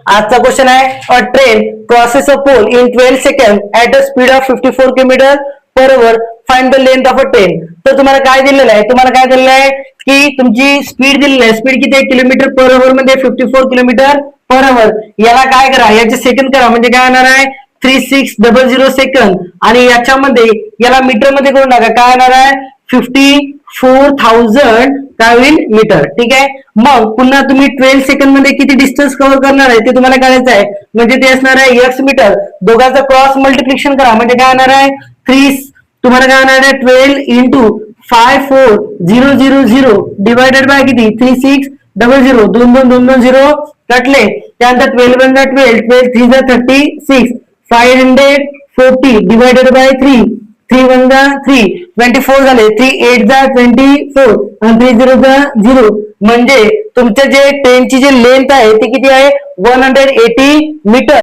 आजचा क्वेश्चन आहे a train crosses a pole in 12 second at a speed of 54 kilometre per hour find the length of a train. तर तुम्हाला काय दिलेलं आहे, तुम्हाला काय दिलेलं आहे की तुमची स्पीड दिलेली आहे. स्पीड किती आहे किलोमीटर पर आवर मध्ये 54 किलोमीटर पर आवर. याला काय करा, याचे सेकंड करा म्हणजे काय येणार आहे 3600 सेकंद आणि याच्यामध्ये याला मीटर मध्ये करून टाका. काय येणार आहे 54,000 काय होईल मीटर. ठीक आहे. मग पुन्हा तुम्ही 12 सेकंड मध्ये किती डिस्टन्स कव्हर करणार आहे ते तुम्हाला काढायचं आहे. म्हणजे ते असणार आहे एक्स मीटर. दोघांचं क्रॉस मल्टिप्लिकेशन करा म्हणजे काय येणार आहे 3 तुम्हाला काय येणार आहे 12 इंटू 54000 डिवायडेड बाय किती 3600 दोन 0 कटले. त्यानंतर 12 वन 12 12 3 36 540 डिवायडेड बाय 3 3 वन 3 24 झाले. 3 8 24 आणि 3 0 म्हणजे तुमचे जे ट्रेनची जी लेंथ आहे ती किती आहे 180 मीटर.